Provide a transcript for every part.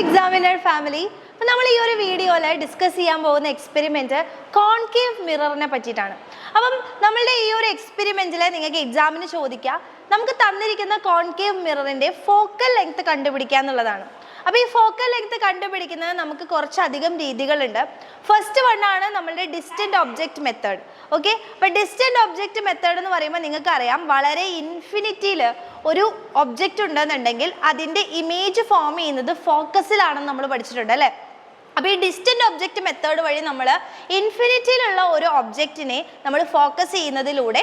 examiner family. നമ്മൾ ഈ ഒരു വീഡിയോയിൽ ഡിസ്കസ് ചെയ്യാൻ പോകുന്ന എക്സ്പെരിമെന്റ് കോൺകേവ് മിററിനെ പറ്റിയിട്ടാണ്. അപ്പം നമ്മളുടെ ഈ ഒരു എക്സ്പെരിമെന്റിൽ നിങ്ങൾക്ക് എക്സാമിന് ചോദിക്കാം, നമുക്ക് തന്നിരിക്കുന്ന കോൺകേവ് മിററിന്റെ ഫോക്കൽ ലെങ്ത് കണ്ടുപിടിക്കുക എന്നുള്ളതാണ്. അപ്പോൾ ഈ ഫോക്കൽ ലെങ്ത് കണ്ടുപിടിക്കുന്നത് നമുക്ക് കുറച്ചധികം രീതികളുണ്ട്. ഫസ്റ്റ് വൺ ആണ് നമ്മളുടെ ഡിസ്റ്റന്റ് ഒബ്ജക്റ്റ് മെത്തേഡ്. ഓക്കെ, അപ്പോൾ ഡിസ്റ്റന്റ് ഒബ്ജക്റ്റ് മെത്തേഡ് എന്ന് പറയുമ്പോൾ നിങ്ങൾക്ക് അറിയാം, വളരെ ഇൻഫിനിറ്റിയിൽ ഒരു ഒബ്ജക്റ്റ് ഉണ്ടെന്നുണ്ടെങ്കിൽ അതിൻ്റെ ഇമേജ് ഫോം ചെയ്യുന്നത് ഫോക്കസിലാണെന്ന് നമ്മൾ പഠിച്ചിട്ടുണ്ട് അല്ലേ. അപ്പോൾ ഈ ഡിസ്റ്റന്റ് ഒബ്ജക്റ്റ് മെത്തേഡ് വഴി നമ്മൾ ഇൻഫിനിറ്റിയിലുള്ള ഒരു ഒബ്ജക്റ്റിനെ നമ്മൾ ഫോക്കസ് ചെയ്യുന്നതിലൂടെ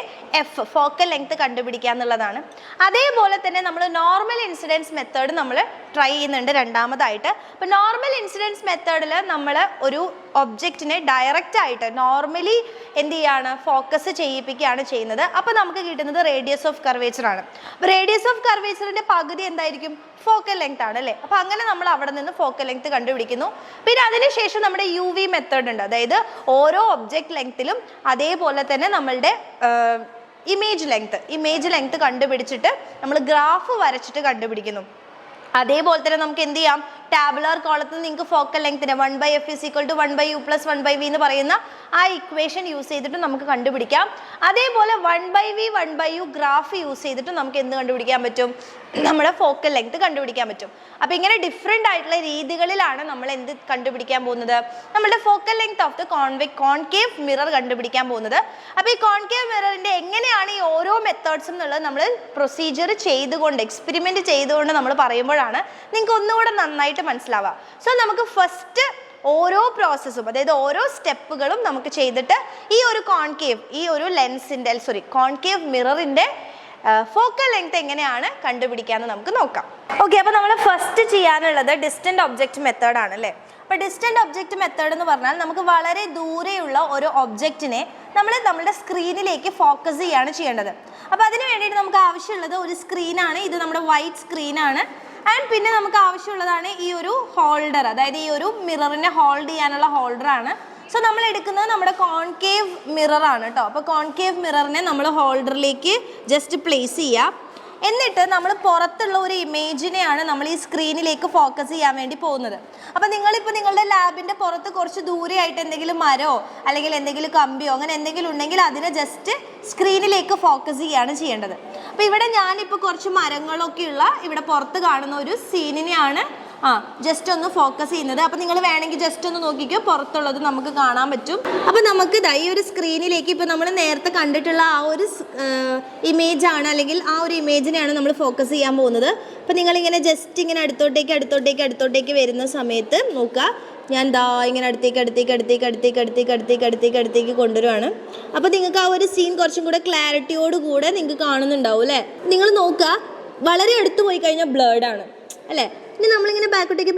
ഫോക്കൽ ലെങ്ത് കണ്ടുപിടിക്കുക എന്നുള്ളതാണ്. അതേപോലെ തന്നെ നമ്മൾ നോർമൽ ഇൻസിഡൻസ് മെത്തേഡ് നമ്മൾ ട്രൈ ചെയ്യുന്നുണ്ട് രണ്ടാമതായിട്ട്. അപ്പോൾ നോർമൽ ഇൻസിഡൻസ് മെത്തേഡിൽ നമ്മൾ ഒരു ഒബ്ജക്റ്റിനെ ഡയറക്റ്റ് ആയിട്ട് നോർമലി എന്ത് ചെയ്യാണ്, ഫോക്കസ് ചെയ്യിപ്പിക്കുകയാണ് ചെയ്യുന്നത്. അപ്പോൾ നമുക്ക് കിട്ടുന്നത് റേഡിയസ് ഓഫ് കർവേച്ചർ ആണ്. അപ്പോൾ റേഡിയസ് ഓഫ് കർവേച്ചറിന്റെ പകുതി എന്തായിരിക്കും, ഫോക്കൽ ലെങ്ത് ആണ് അല്ലേ. അപ്പോൾ അങ്ങനെ നമ്മൾ അവിടെ നിന്ന് ഫോക്കൽ ലെങ്ത് കണ്ടുപിടിക്കുന്നു. പിന്നെ അതിനുശേഷം നമ്മുടെ UV മെത്തേഡ് ഉണ്ട്, അതായത് ഓരോ ഒബ്ജക്റ്റ് ലെങ്ത്തിലും അതേപോലെ തന്നെ നമ്മളുടെ ഇമേജ് ലെങ്ത് കണ്ടുപിടിച്ചിട്ട് നമ്മൾ ഗ്രാഫ് വരച്ചിട്ട് കണ്ടുപിടിക്കുന്നു. അതേപോലെ തന്നെ നമുക്ക് എന്ത് ചെയ്യാം, ടാബുലാർ കോളത്തിൽ നിങ്ങൾക്ക് ഫോക്കൽ ലെങ്തിനെ 1/f = 1/u + 1/v എന്ന് പറയുന്ന ആ ഇക്വേഷൻ യൂസ് ചെയ്തിട്ട് നമുക്ക് കണ്ടുപിടിക്കാം. അതേപോലെ 1/v 1/u ഗ്രാഫ് യൂസ് ചെയ്തിട്ട് നമുക്ക് എന്ത് കണ്ടുപിടിക്കാൻ പറ്റും, നമ്മുടെ ഫോക്കൽ ലെങ്ത് കണ്ടുപിടിക്കാൻ പറ്റും. അപ്പോൾ ഇങ്ങനെ ഡിഫറെൻ്റ് ആയിട്ടുള്ള രീതികളിലാണ് നമ്മൾ എന്ത് കണ്ടുപിടിക്കാൻ പോകുന്നത്, നമ്മുടെ focal length of the concave mirror കണ്ടുപിടിക്കാൻ പോകുന്നത്. അപ്പോൾ ഈ കോൺകേവ് മിററിൻ്റെ എങ്ങനെയാണ് ഈ ഓരോ മെത്തേഡ്സും എന്നുള്ളത് നമ്മൾ പ്രൊസീജിയർ ചെയ്തുകൊണ്ട് എക്സ്പെരിമെൻറ്റ് ചെയ്തുകൊണ്ട് നമ്മൾ പറയുമ്പോഴാണ് നിങ്ങൾക്ക് ഒന്നുകൂടെ നന്നായിട്ട് മനസ്സിലാവുക. സോ നമുക്ക് ഫസ്റ്റ് ഓരോ പ്രോസസ്സും, അതായത് ഓരോ സ്റ്റെപ്പുകളും നമുക്ക് ചെയ്തിട്ട് ഈ ഒരു കോൺകേവ് മിററിന്റെ ഫോക്കൽ ലെങ്ത് എങ്ങനെയാണ് കണ്ടുപിടിക്കാന്ന് നമുക്ക് നോക്കാം. ഓക്കെ, അപ്പോൾ നമ്മൾ ഫസ്റ്റ് ചെയ്യാനുള്ളത് ഡിസ്റ്റന്റ് ഒബ്ജക്റ്റ് മെത്തേഡ് ആണ് അല്ലേ. അപ്പോൾ ഡിസ്റ്റന്റ് ഒബ്ജക്റ്റ് മെത്തേഡ് എന്ന് പറഞ്ഞാൽ നമുക്ക് വളരെ ദൂരെയുള്ള ഒരു ഒബ്ജക്റ്റിനെ നമ്മുടെ സ്ക്രീനിലേക്ക് ഫോക്കസ് ചെയ്യാണ് ചെയ്യേണ്ടത്. അപ്പോൾ അതിന് വേണ്ടിയിട്ട് നമുക്ക് ആവശ്യമുള്ളത് ഒരു സ്ക്രീനാണ്. ഇത് നമ്മുടെ വൈറ്റ് സ്ക്രീനാണ്. ആൻഡ് പിന്നെ നമുക്ക് ആവശ്യമുള്ളതാണ് ഈ ഒരു ഹോൾഡർ, അതായത് ഈ ഒരു മിററിനെ ഹോൾഡ് ചെയ്യാനുള്ള ഹോൾഡറാണ്. സോ നമ്മൾ എടുക്കുന്നത് നമ്മുടെ കോൺകേവ് മിററാണ് കേട്ടോ. അപ്പോൾ കോൺകേവ് മിററിനെ നമ്മൾ ഹോൾഡറിലേക്ക് ജസ്റ്റ് പ്ലേസ് ചെയ്യുക. എന്നിട്ട് നമ്മൾ പുറത്തുള്ള ഒരു ഇമേജിനെയാണ് നമ്മൾ ഈ സ്ക്രീനിലേക്ക് ഫോക്കസ് ചെയ്യാൻ വേണ്ടി പോകുന്നത്. അപ്പോൾ നിങ്ങളുടെ ലാബിൻ്റെ പുറത്ത് കുറച്ച് ദൂരെയായിട്ട് എന്തെങ്കിലും മരമോ അല്ലെങ്കിൽ എന്തെങ്കിലും കമ്പിയോ അങ്ങനെ എന്തെങ്കിലും ഉണ്ടെങ്കിൽ അതിനെ ജസ്റ്റ് സ്ക്രീനിലേക്ക് ഫോക്കസ് ചെയ്യാണ് ചെയ്യേണ്ടത്. അപ്പോൾ ഇവിടെ ഞാനിപ്പോൾ കുറച്ച് മരങ്ങളൊക്കെയുള്ള ഇവിടെ പുറത്ത് കാണുന്ന ഒരു സീനിനെയാണ് ജസ്റ്റ് ഒന്ന് ഫോക്കസ് ചെയ്യുന്നത്. അപ്പോൾ നിങ്ങൾ വേണമെങ്കിൽ ജസ്റ്റ് ഒന്ന് നോക്കിക്കോ, പുറത്തുള്ളത് നമുക്ക് കാണാൻ പറ്റും. അപ്പോൾ നമുക്ക് ഈ ഒരു സ്ക്രീനിലേക്ക് ഇപ്പോൾ നമ്മൾ നേരത്തെ കണ്ടിട്ടുള്ള ആ ഒരു ഇമേജാണ്, അല്ലെങ്കിൽ ആ ഒരു ഇമേജിനെയാണ് നമ്മൾ ഫോക്കസ് ചെയ്യാൻ പോകുന്നത്. അപ്പോൾ നിങ്ങളിങ്ങനെ ജസ്റ്റ് ഇങ്ങനെ അടുത്തോട്ടേക്ക് വരുന്ന സമയത്ത് നോക്കുക, ഞാൻ ഇങ്ങനെ അടുത്തേക്ക് കൊണ്ടുവരുവാണ്. അപ്പോൾ നിങ്ങൾക്ക് ആ ഒരു സീൻ കുറച്ചും കൂടെ ക്ലാരിറ്റിയോട് കൂടെ നിങ്ങൾക്ക് കാണുന്നുണ്ടാവും അല്ലേ. നിങ്ങൾ നോക്കുക, വളരെ അടുത്ത് പോയി കഴിഞ്ഞാൽ ബ്ലേർഡാണ് അല്ലേ. ഇനി നമ്മളിങ്ങനെ ബാക്കോട്ടേക്ക്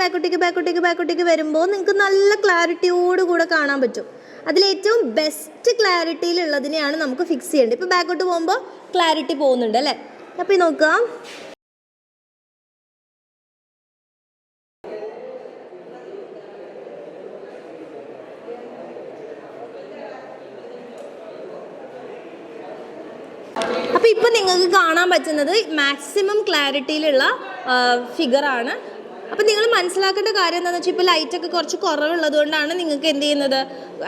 വരുമ്പോൾ നിങ്ങൾക്ക് നല്ല ക്ലാരിറ്റിയോട് കൂടെ കാണാൻ പറ്റും. അതിലേറ്റവും ബെസ്റ്റ് ക്ലാരിറ്റിയിലുള്ളതിനെയാണ് നമുക്ക് ഫിക്സ് ചെയ്യേണ്ടത്. ഇപ്പോൾ ബാക്കോട്ട് പോകുമ്പോൾ ക്ലാരിറ്റി പോകുന്നുണ്ട് അല്ലേ. അപ്പോൾ നോക്കാം, അപ്പോൾ ഇപ്പോൾ നിങ്ങൾക്ക് കാണാൻ പറ്റുന്നത് മാക്സിമം ക്ലാരിറ്റിയിലുള്ള ഫിഗറാണ്. അപ്പോൾ നിങ്ങൾ മനസ്സിലാക്കേണ്ട കാര്യം എന്താണെന്ന് വെച്ചാൽ, ഇപ്പോൾ ലൈറ്റൊക്കെ കുറച്ച് കുറവുള്ളത് കൊണ്ടാണ് നിങ്ങൾക്ക് എന്ത് ചെയ്യുന്നത്,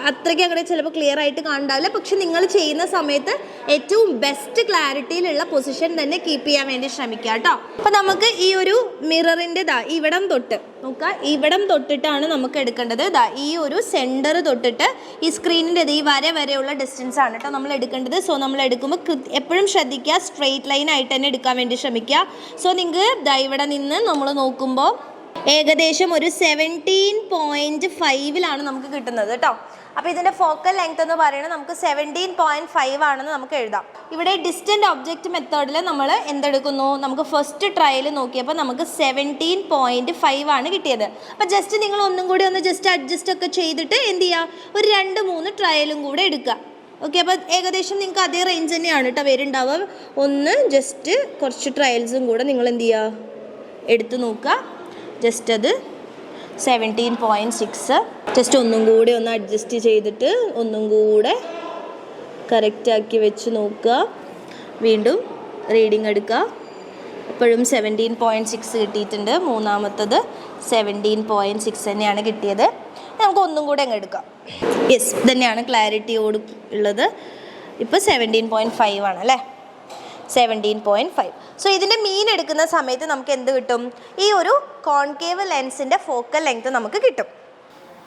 അത്രയ്ക്ക് അങ്ങനെ ചിലപ്പോൾ ക്ലിയർ ആയിട്ട് കാണണ്ടാവില്ല. പക്ഷെ നിങ്ങൾ ചെയ്യുന്ന സമയത്ത് ഏറ്റവും ബെസ്റ്റ് ക്ലാരിറ്റിയിലുള്ള പൊസിഷൻ തന്നെ കീപ്പ് ചെയ്യാൻ വേണ്ടി ശ്രമിക്കുക കേട്ടോ. അപ്പോൾ നമുക്ക് ഈ ഒരു മിററിൻ്റെ ഇവിടം തൊട്ടിട്ടാണ് നമുക്ക് എടുക്കേണ്ടത്. ഈ ഒരു സെൻറ്റർ തൊട്ടിട്ട് ഈ സ്ക്രീനിൻ്റെ ഈ വരെയുള്ള ഡിസ്റ്റൻസ് ആണ് കേട്ടോ നമ്മൾ എടുക്കേണ്ടത്. സോ നമ്മൾ എടുക്കുമ്പോൾ എപ്പോഴും ശ്രദ്ധിക്കുക, സ്ട്രെയിറ്റ് ലൈൻ ആയിട്ട് തന്നെ എടുക്കാൻ വേണ്ടി ശ്രമിക്കുക. സോ നിങ്ങൾക്ക് ഇവിടെ നിന്ന് നമ്മൾ നോക്കുമ്പോൾ ഏകദേശം ഒരു 17.5 നമുക്ക് കിട്ടുന്നത് കേട്ടോ. അപ്പോൾ ഇതിൻ്റെ ഫോക്കൽ ലെങ്ത് എന്ന് പറയുന്നത് നമുക്ക് 17.5 ആണെന്ന് നമുക്ക് എഴുതാം. ഇവിടെ ഡിസ്റ്റന്റ് ഒബ്ജക്റ്റ് മെത്തേഡിൽ നമ്മൾ എന്തെടുക്കുന്നു, നമുക്ക് ഫസ്റ്റ് ട്രയൽ നോക്കിയപ്പോൾ നമുക്ക് 17.5 ആണ് കിട്ടിയത്. അപ്പോൾ ജസ്റ്റ് നിങ്ങൾ ഒന്നും കൂടി ഒന്ന് ജസ്റ്റ് അഡ്ജസ്റ്റ് ഒക്കെ ചെയ്തിട്ട് എന്ത് ചെയ്യുക, ഒരു 2-3 ട്രയലും കൂടെ എടുക്കുക. ഓക്കെ, അപ്പോൾ ഏകദേശം നിങ്ങൾക്ക് അതേ റേഞ്ച് തന്നെയാണ് കേട്ടോ വരുന്നുണ്ടാവുക. ഒന്ന് ജസ്റ്റ് കുറച്ച് ട്രയൽസും കൂടെ നിങ്ങൾ എന്ത് ചെയ്യുക, എടുത്ത് നോക്കുക. ജസ്റ്റ് അത് 17.6 ജസ്റ്റ് ഒന്നും കൂടി ഒന്ന് അഡ്ജസ്റ്റ് ചെയ്തിട്ട് ഒന്നും കൂടെ കറക്റ്റാക്കി വെച്ച് നോക്കുക. വീണ്ടും റീഡിങ് എടുക്കുക. ഇപ്പോഴും 17.6 കിട്ടിയിട്ടുണ്ട്. മൂന്നാമത്തത് 17.6 തന്നെയാണ് കിട്ടിയത്. നമുക്ക് ഒന്നും കൂടെ അങ്ങ് എടുക്കാം. യെസ്, ഇതന്നെയാണ് ക്ലാരിറ്റിയോട് ഉള്ളത്. ഇപ്പോൾ 17.5 ആണ് അല്ലേ, 17.5. സോ ഇതിൻ്റെ മീൻ എടുക്കുന്ന സമയത്ത് നമുക്ക് എന്ത് കിട്ടും? ഈ ഒരു കോൺകേവ് ലെൻസിൻ്റെ ഫോക്കൽ ലെങ്ത് നമുക്ക് കിട്ടും.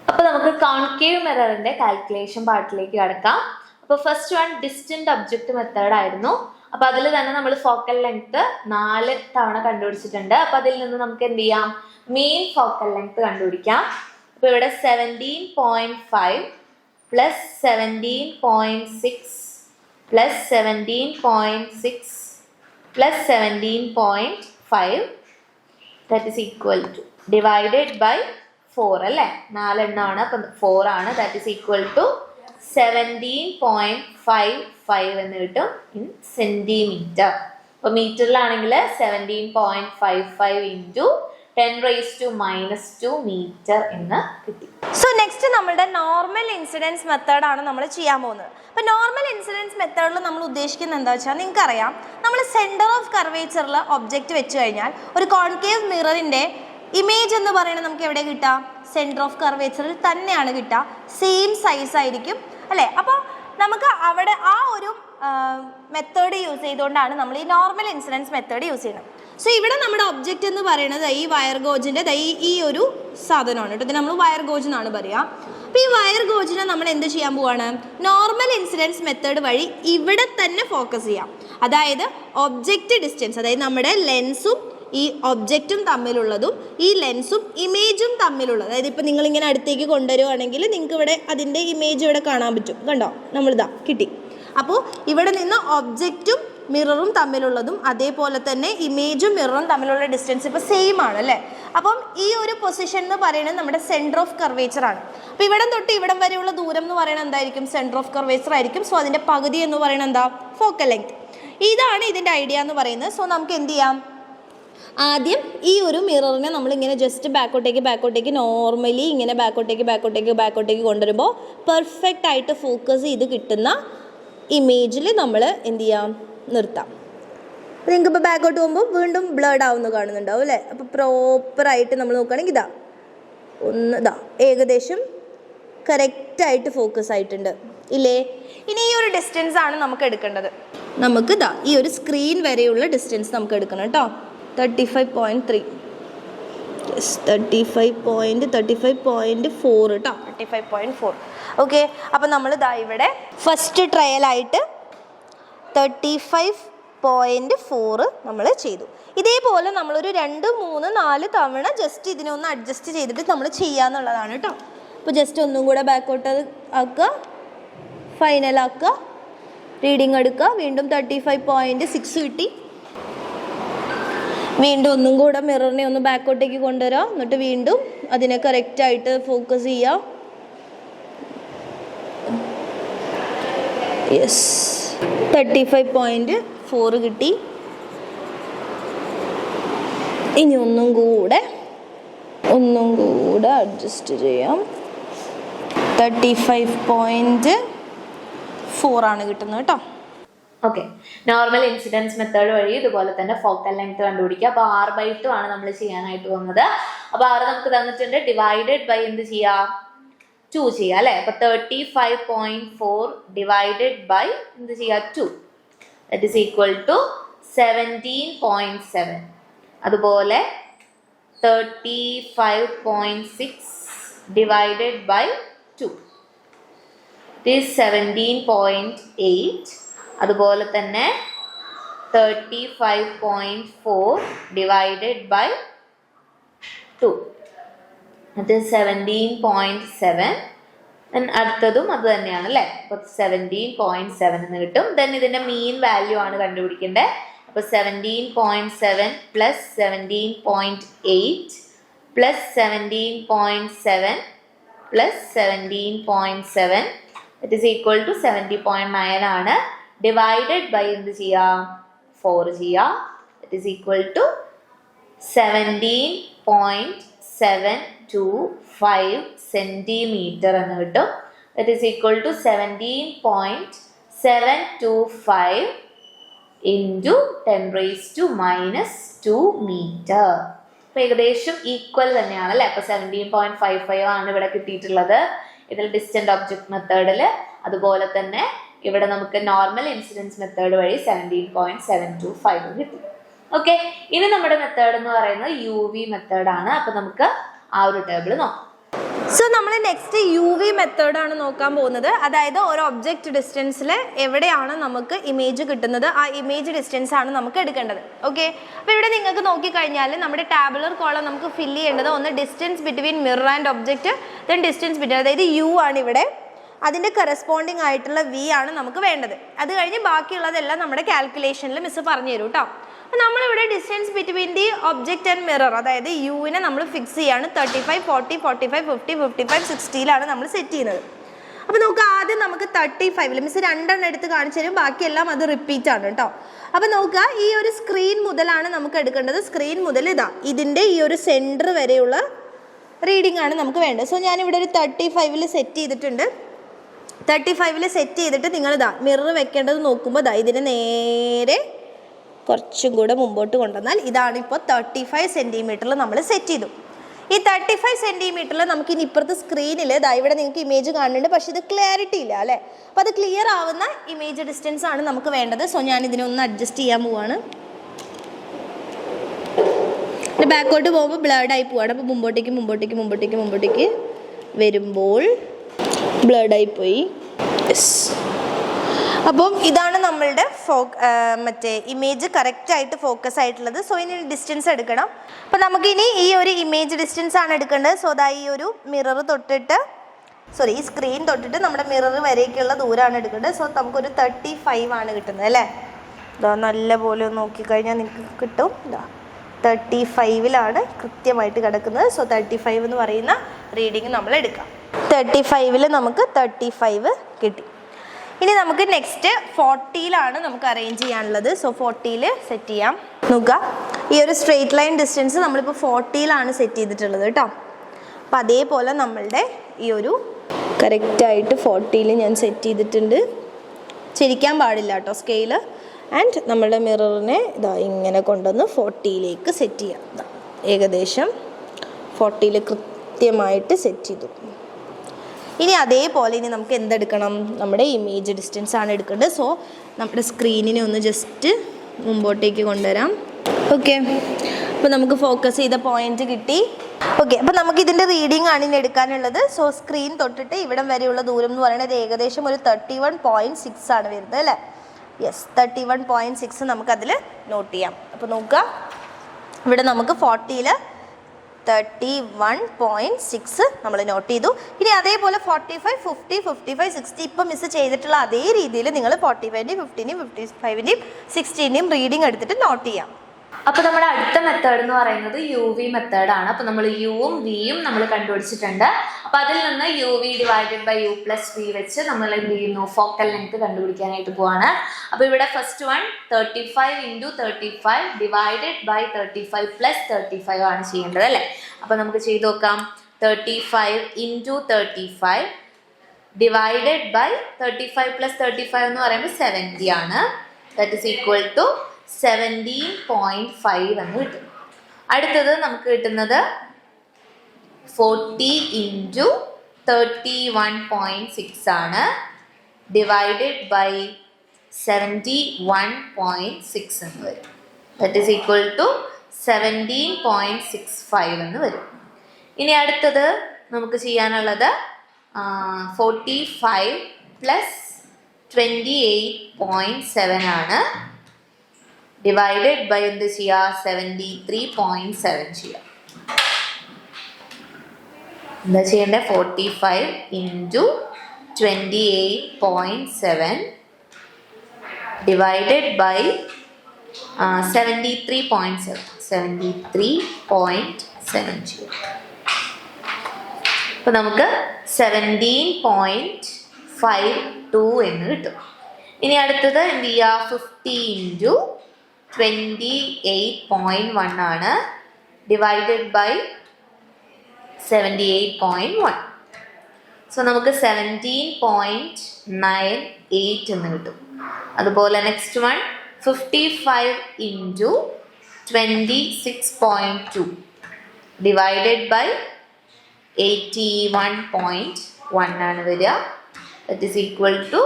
അപ്പോൾ നമുക്ക് കോൺകേവ് മിററിന്റെ കാൽക്കുലേഷൻ പാർട്ടിലേക്ക് കടക്കാം. അപ്പോൾ first one distant object method ആയിരുന്നു. അപ്പോൾ അതിൽ തന്നെ നമ്മൾ ഫോക്കൽ ലെങ്ത് 4 തവണ കണ്ടുപിടിച്ചിട്ടുണ്ട്. അപ്പോൾ അതിൽ നിന്ന് നമുക്ക് എന്ത് ചെയ്യാം? മീൻ ഫോക്കൽ ലെങ്ത് കണ്ടുപിടിക്കാം. അപ്പോൾ ഇവിടെ 17.5 plus 17.6 plus 17.6 plus 17.5 that is equal to divided by 4 അല്ലേ, 4 എണ്ണമാണ്, അപ്പം 4 ആണ്. ദാറ്റ് ഈസ് ഈക്വൽ ടു 17.55 എന്ന് കിട്ടും ഇൻ സെന്റിമീറ്റർ. അപ്പോൾ മീറ്ററിലാണെങ്കിൽ 17.55 ഇൻറ്റു 10⁻⁻² മീറ്റർ എന്ന് കിട്ടി. സോ നെക്സ്റ്റ് നമ്മളുടെ നോർമൽ ഇൻസിഡൻസ് മെത്തേഡാണ് നമ്മൾ ചെയ്യാൻ പോകുന്നത്. അപ്പോൾ നോർമൽ ഇൻസിഡൻസ് മെത്തേഡിൽ നമ്മൾ ഉദ്ദേശിക്കുന്നത് എന്താ വെച്ചാൽ, നിങ്ങൾക്കറിയാം നമ്മൾ സെൻറ്റർ ഓഫ് കർവേച്ചറിൽ ഒബ്ജക്റ്റ് വെച്ച് കഴിഞ്ഞാൽ ഒരു കോൺകേവ് മിററിൻ്റെ ഇമേജ് എന്ന് പറയുന്നത് നമുക്ക് എവിടെ കിട്ടുക? സെൻറ്റർ ഓഫ് കർവേച്ചറിൽ തന്നെയാണ് കിട്ടുക. സെയിം സൈസ് ആയിരിക്കും അല്ലേ. അപ്പോൾ നമുക്ക് അവിടെ ആ ഒരു മെത്തേഡ് യൂസ് ചെയ്തുകൊണ്ടാണ് നമ്മൾ ഈ നോർമൽ ഇൻസിഡൻസ് മെത്തേഡ് യൂസ് ചെയ്യുന്നത്. സോ ഇവിടെ നമ്മുടെ ഒബ്ജക്റ്റ് എന്ന് പറയുന്നത് ഈ വയർ ഗോജിൻ്റെ ഈ ഒരു സാധനമാണ് കേട്ടോ. ഇത് നമ്മൾ വയർ ഗോജ് എന്നാണ് പറയുക. അപ്പോൾ ഈ വയർ ഗോജിനെ നമ്മൾ എന്ത് ചെയ്യാൻ പോവാണ്? നോർമൽ ഇൻസിഡൻസ് മെത്തേഡ് വഴി ഇവിടെ തന്നെ ഫോക്കസ് ചെയ്യാം. അതായത് ഒബ്ജക്റ്റ് ഡിസ്റ്റൻസ്, അതായത് നമ്മുടെ ലെൻസും ഈ ഒബ്ജക്റ്റും തമ്മിലുള്ളതും ഈ ലെൻസും ഇമേജും തമ്മിലുള്ളത്, അതായത് ഇപ്പോൾ നിങ്ങളിങ്ങനെ അടുത്തേക്ക് കൊണ്ടുവരുവാണെങ്കിൽ നിങ്ങൾക്ക് ഇവിടെ അതിൻ്റെ ഇമേജ് ഇവിടെ കാണാൻ പറ്റും. കണ്ടോ, നമ്മളിതാ കിട്ടി. അപ്പോൾ ഇവിടെ നിന്ന് ഒബ്ജക്റ്റും മിററും തമ്മിലുള്ളതും അതേപോലെ തന്നെ ഇമേജും മിററും തമ്മിലുള്ള ഡിസ്റ്റൻസ് ഇപ്പോൾ സെയിം ആണ് അല്ലേ. അപ്പം ഈ ഒരു പൊസിഷൻ എന്ന് പറയുന്നത് നമ്മുടെ സെൻറ്റർ ഓഫ് കർവേച്ചർ ആണ്. അപ്പോൾ ഇവിടം തൊട്ട് ഇവിടം വരെയുള്ള ദൂരം എന്ന് പറയുന്നത് എന്തായിരിക്കും? സെൻറ്റർ ഓഫ് കർവേച്ചർ ആയിരിക്കും. സോ അതിൻ്റെ പകുതി എന്ന് പറയുന്നത് എന്താ? Focal length. ഇതാണ് ഇതിൻ്റെ ഐഡിയ എന്ന് പറയുന്നത്. സോ നമുക്ക് എന്ത് ചെയ്യാം? ആദ്യം ഈ ഒരു മിററിനെ നമ്മളിങ്ങനെ ജസ്റ്റ് ബാക്കോട്ടേക്ക് നോർമലി ഇങ്ങനെ ബാക്കോട്ടേക്ക് കൊണ്ടുവരുമ്പോൾ പെർഫെക്റ്റ് ആയിട്ട് ഫോക്കസ് ചെയ്ത് കിട്ടുന്ന ഇമേജിൽ നമ്മൾ എന്ത് ചെയ്യാം? നിർത്താം. അപ്പോൾ നിങ്ങൾക്ക് ഇപ്പോൾ ബാക്കോട്ട് പോകുമ്പോൾ വീണ്ടും ബ്ലഡ് ആവുന്ന കാണുന്നുണ്ടാവും അല്ലേ. അപ്പോൾ പ്രോപ്പറായിട്ട് നമ്മൾ നോക്കുകയാണെങ്കിൽ ഇതാ ഏകദേശം കറക്റ്റായിട്ട് ഫോക്കസ് ആയിട്ടുണ്ട് ഇല്ലേ. ഇനി ഈ ഒരു ഡിസ്റ്റൻസ് ആണ് നമുക്ക് എടുക്കേണ്ടത്. നമുക്ക് ഈ ഒരു സ്ക്രീൻ വരെയുള്ള ഡിസ്റ്റൻസ് നമുക്ക് എടുക്കണം കേട്ടോ. 35.3 യെസ് 35.4 കേട്ടോ. 35.4 ഓക്കെ. അപ്പോൾ നമ്മൾ ഇവിടെ ഫസ്റ്റ് ട്രയലായിട്ട് 35.4 നമ്മൾ ചെയ്തു. ഇതേപോലെ നമ്മളൊരു 2, 3, 4 തവണ ജസ്റ്റ് ഇതിനൊന്ന് അഡ്ജസ്റ്റ് ചെയ്തിട്ട് നമ്മൾ ചെയ്യാന്നുള്ളതാണ് കേട്ടോ. അപ്പോൾ ജസ്റ്റ് ഒന്നും കൂടെ ബാക്കോട്ട് ആക്കുക, ഫൈനലാക്കുക, റീഡിങ് എടുക്കുക. വീണ്ടും 35.6 കിട്ടി. വീണ്ടും ഒന്നും കൂടെ മിററിനെ ഒന്ന് ബാക്കോട്ടേക്ക് കൊണ്ടുവരാം. എന്നിട്ട് വീണ്ടും അതിനെ കറക്റ്റായിട്ട് ഫോക്കസ് ചെയ്യുക. യെസ് 35.4 കിട്ടി. ഇനി ഒന്നും കൂടെ അഡ്ജസ്റ്റ് ചെയ്യാം. 35.4 ആണ് കിട്ടുന്നത് കേട്ടോ. ഓക്കെ, നോർമൽ ഇൻസിഡൻസ് മെത്തേഡ് വഴി ഇതുപോലെ തന്നെ ഫോക്കൽ ലെങ്ത് കണ്ടുപിടിക്കുക. അപ്പോൾ 6/2 ആണ് നമ്മൾ ചെയ്യാനായിട്ട് പോകുന്നത്. അപ്പോൾ 6 നമുക്ക് തന്നിട്ടുണ്ട്. ഡിവൈഡഡ് ബൈ എന്ത് ചെയ്യാം? 2 ചെയ്യാം അല്ലേ. അപ്പോൾ 35.4 ഡിവൈഡഡ് ബൈ എന്ത് ചെയ്യാം? 2. That is equal to 17.7. അതുപോലെ 35.6 ഡിവൈഡഡ് ബൈ 2 ഇറ്റ് ഈസ് 17.8. അതുപോലെ തന്നെ 35.4 ഡിവൈഡഡ് ബൈ 2 അത് 17.7. അടുത്തതും അത് തന്നെയാണ് അല്ലേ. അപ്പോൾ 17.7 എന്ന് കിട്ടും. ദെൻ ഇതിൻ്റെ മീൻ വാല്യൂ ആണ് കണ്ടുപിടിക്കേണ്ടത്. അപ്പോൾ 17.7 plus 17.8 plus 17.7 plus 17.7 it is equal to 70.9 ആണ്. ഡിവൈഡഡ് ബൈ എന്ത് ചെയ്യാം? 4 ചെയ്യാം. It is equal to 17.725 centimetre എന്ന് കിട്ടും. It is equal to 17.725 into 10⁻⁻2 metre. അപ്പൊ ഏകദേശം ഈക്വൽ തന്നെയാണ് അല്ലെ. അപ്പൊ 17.55 ആണ് ഇവിടെ കിട്ടിയിട്ടുള്ളത് ഇതിൽ ഡിസ്റ്റന്റ് ഒബ്ജക്ട് മെത്തേഡിൽ. അതുപോലെ തന്നെ ഇവിടെ നമുക്ക് നോർമൽ ഇൻസിഡൻസ് മെത്തേഡ് വഴി 17.725 കിട്ടി. ഓക്കെ, ഇനി നമ്മുടെ മെത്തേഡ് എന്ന് പറയുന്നത് UV മെത്തേഡാണ്. അപ്പൊ നമുക്ക് ആ ഒരു ടേബിൾ നോക്കാം. സോ നമ്മൾ നെക്സ്റ്റ് UV മെത്തേഡാണ് നോക്കാൻ പോകുന്നത്. അതായത് ഒരു ഒബ്ജക്റ്റ് ഡിസ്റ്റൻസിൽ എവിടെയാണ് നമുക്ക് ഇമേജ് കിട്ടുന്നത് ആ ഇമേജ് ഡിസ്റ്റൻസ് ആണ് നമുക്ക് എടുക്കേണ്ടത്. ഓക്കെ, അപ്പോൾ ഇവിടെ നിങ്ങൾക്ക് നോക്കിക്കഴിഞ്ഞാൽ നമ്മുടെ ടാബുലർ കോളം നമുക്ക് ഫില്ല് ചെയ്യേണ്ടത് ഒന്ന് distance between mirror and object, then distance between, അതായത് U ആണ് ഇവിടെ, അതിൻ്റെ കറസ്പോണ്ടിങ് ആയിട്ടുള്ള V ആണ് നമുക്ക് വേണ്ടത്. അത് കഴിഞ്ഞ് ബാക്കിയുള്ളതെല്ലാം നമ്മുടെ കാൽക്കുലേഷനിൽ മിസ് പറഞ്ഞു തരും കേട്ടോ. അപ്പോൾ നമ്മളിവിടെ distance between the object and mirror, അതായത് യുവിനെ നമ്മൾ ഫിക്സ് ചെയ്യാണ് 35, 40, 45, 50, 55, 60 നമ്മൾ സെറ്റ് ചെയ്യുന്നത്. അപ്പോൾ നമുക്ക് ആദ്യം നമുക്ക് 35 മിസ് 2 എടുത്ത് കാണിച്ചു തരും, ബാക്കിയെല്ലാം അത് റിപ്പീറ്റ് ആണ് കേട്ടോ. അപ്പോൾ നോക്കുക, ഈ ഒരു സ്ക്രീൻ മുതലാണ് നമുക്ക് എടുക്കേണ്ടത്. സ്ക്രീൻ മുതൽ ഇതിൻ്റെ ഈ ഒരു സെൻറ്റർ വരെയുള്ള റീഡിംഗ് ആണ് നമുക്ക് വേണ്ടത്. സോ ഞാനിവിടെ ഒരു 35 സെറ്റ് ചെയ്തിട്ടുണ്ട്. 35 സെറ്റ് ചെയ്തിട്ട് നിങ്ങൾ മിറർ വെക്കേണ്ടത് നോക്കുമ്പോൾ ഇതിന് നേരെ കുറച്ചും കൂടെ മുമ്പോട്ട് കൊണ്ടുവന്നാൽ ഇതാണ് ഇപ്പോൾ 35 സെൻറ്റിമീറ്ററിൽ നമ്മൾ സെറ്റ് ചെയ്തു. ഈ 35 സെൻറ്റിമീറ്ററിൽ നമുക്ക് ഇനി ഇപ്പുറത്തെ സ്ക്രീനിൽ ഇവിടെ നിങ്ങൾക്ക് ഇമേജ് കാണുന്നുണ്ട്, പക്ഷേ ഇത് ക്ലാരിറ്റി ഇല്ല അല്ലേ. അപ്പോൾ അത് ക്ലിയർ ആവുന്ന ഇമേജ് ഡിസ്റ്റൻസ് ആണ് നമുക്ക് വേണ്ടത്. സോ ഞാൻ ഇതിനൊന്ന് അഡ്ജസ്റ്റ് ചെയ്യാൻ പോവാണ്. ബാക്കോട്ട് പോകുമ്പോൾ ബ്ലർഡായി പോവാണ്. അപ്പോൾ മുമ്പോട്ടേക്ക് വരുമ്പോൾ ബ്ലർഡായി പോയി. യെസ്, അപ്പം ഇതാണ് നമ്മളുടെ മറ്റേ ഇമേജ് കറക്റ്റായിട്ട് ഫോക്കസ് ആയിട്ടുള്ളത്. സോ ഇനി ഡിസ്റ്റൻസ് എടുക്കണം. അപ്പോൾ നമുക്കിനി ഈ ഒരു ഇമേജ് ഡിസ്റ്റൻസ് ആണ് എടുക്കേണ്ടത്. സോ ഈ ഒരു മിറർ തൊട്ടിട്ട് ഈ സ്ക്രീൻ തൊട്ടിട്ട് നമ്മുടെ മിറർ വരേക്കുള്ള ദൂരമാണ് എടുക്കേണ്ടത്. സോ നമുക്കൊരു 35 ആണ് കിട്ടുന്നത് അല്ലേ. നല്ല പോലെ ഒന്ന് നോക്കിക്കഴിഞ്ഞാൽ നിങ്ങൾക്ക് കിട്ടും. 35 കൃത്യമായിട്ട് കിടക്കുന്നത്. സോ 35 എന്ന് പറയുന്ന റീഡിങ് നമ്മൾ എടുക്കാം. 35 നമുക്ക് 35 കിട്ടി. ഇനി നമുക്ക് നെക്സ്റ്റ് 40 നമുക്ക് അറേഞ്ച് ചെയ്യാനുള്ളത്. സോ 40 സെറ്റ് ചെയ്യാം. നോക്കുക, ഈ ഒരു സ്ട്രെയിറ്റ് ലൈൻ ഡിസ്റ്റൻസ് നമ്മളിപ്പോൾ 40 സെറ്റ് ചെയ്തിട്ടുള്ളത് കേട്ടോ. അപ്പം അതേപോലെ നമ്മളുടെ ഈ ഒരു കറക്റ്റായിട്ട് 40 ഞാൻ സെറ്റ് ചെയ്തിട്ടുണ്ട്. ചിരിക്കാൻ പാടില്ല കേട്ടോ സ്കെയില്. ആൻഡ് നമ്മളുടെ മിററിനെ ഇങ്ങനെ കൊണ്ടുവന്ന് 40 സെറ്റ് ചെയ്യാം. ഏകദേശം 40 കൃത്യമായിട്ട് സെറ്റ് ചെയ്തു. ഇനി അതേപോലെ ഇനി നമുക്ക് എന്തെടുക്കണം, നമ്മുടെ ഇമേജ് ഡിസ്റ്റൻസ് ആണ് എടുക്കേണ്ടത്. സോ നമ്മുടെ സ്ക്രീനിനെ ഒന്ന് ജസ്റ്റ് മുമ്പോട്ടേക്ക് കൊണ്ടുവരാം. ഓക്കെ, അപ്പോൾ നമുക്ക് ഫോക്കസ് ചെയ്ത പോയിന്റ് കിട്ടി. ഓക്കെ, അപ്പോൾ നമുക്ക് ഇതിൻ്റെ റീഡിംഗ് ആണ് ഇനി എടുക്കാനുള്ളത്. സോ സ്ക്രീൻ തൊട്ടിട്ട് ഇവിടം വരെയുള്ള ദൂരം എന്ന് പറയുന്നത് ഏകദേശം ഒരു 31.6 ആണ് വരുന്നത് അല്ലേ. യെസ്, 31.6 നമുക്കതിൽ നോട്ട് ചെയ്യാം. അപ്പോൾ നോക്കുക, ഇവിടെ നമുക്ക് 40 31.6 നമ്മൾ നോട്ട് ചെയ്തു. ഇനി അതേപോലെ 45, 50, 55, 60 ഇപ്പം മിസ് ചെയ്തിട്ടുള്ള അതേ രീതിയിൽ നിങ്ങൾ 45, 50, 55, 60 റീഡിംഗ് എടുത്തിട്ട് നോട്ട് ചെയ്യാം. അപ്പൊ നമ്മുടെ അടുത്ത മെത്തേഡ് എന്ന് പറയുന്നത് UV മെത്തേഡാണ്. അപ്പൊ നമ്മൾ യുവും വിയും നമ്മൾ കണ്ടുപിടിച്ചിട്ടുണ്ട്. അപ്പൊ അതിൽ നിന്ന് UV divided by U plus V വെച്ച് നമ്മൾ എന്ത് ചെയ്യുന്നു, ഫോക്കൽ ലെങ്ത് കണ്ടുപിടിക്കാനായിട്ട് പോവാണ്. അപ്പൊ ഇവിടെ first one 35 × 35 divided by 35 plus 35 ആണ് ചെയ്യേണ്ടത് അല്ലേ. അപ്പൊ നമുക്ക് ചെയ്ത് നോക്കാം. 35 × 35 ഡിവൈഡഡ് ബൈ 35 പ്ലസ് 35 എന്ന് പറയുമ്പോൾ 70 ആണ്. ദാറ്റ് ഈസ് ഈക്വൽ ടു 17.5 എന്ന് കിട്ടും. അടുത്തത് നമുക്ക് കിട്ടുന്നത് 40 × 31.6 ആണ്. ഡിവൈഡഡ് ബൈ 71.6 എന്ന് വരും. ദാറ്റ് ഈസ് ഈക്വൽ ടു 17.65 എന്ന് വരും. ഇനി അടുത്തത് നമുക്ക് ചെയ്യാനുള്ളത് 45 പ്ലസ് 28.7 ആണ്. ഡിവൈഡഡ് ബൈ എന്ത് ചെയ്യുക, 73.7 ചെയ്യുക. എന്താ ചെയ്യേണ്ടത്, 45 × 28.7 ഡിവൈഡഡ് ബൈ 73.7 ചെയ്യുക. അപ്പോൾ നമുക്ക് 17.52 എന്ന് കിട്ടും. ഇനി അടുത്തത് എന്ത് ചെയ്യുക, 50 × 28.1 ആണ്. Divided by 78.1. സോ നമുക്ക് 17.98 എന്ന് കിട്ടും. അതുപോലെ next one 55 into 26.2 divided by 81.1 ആണ് വരിക. ദറ്റ് ഈസ് ഈക്വൽ ടു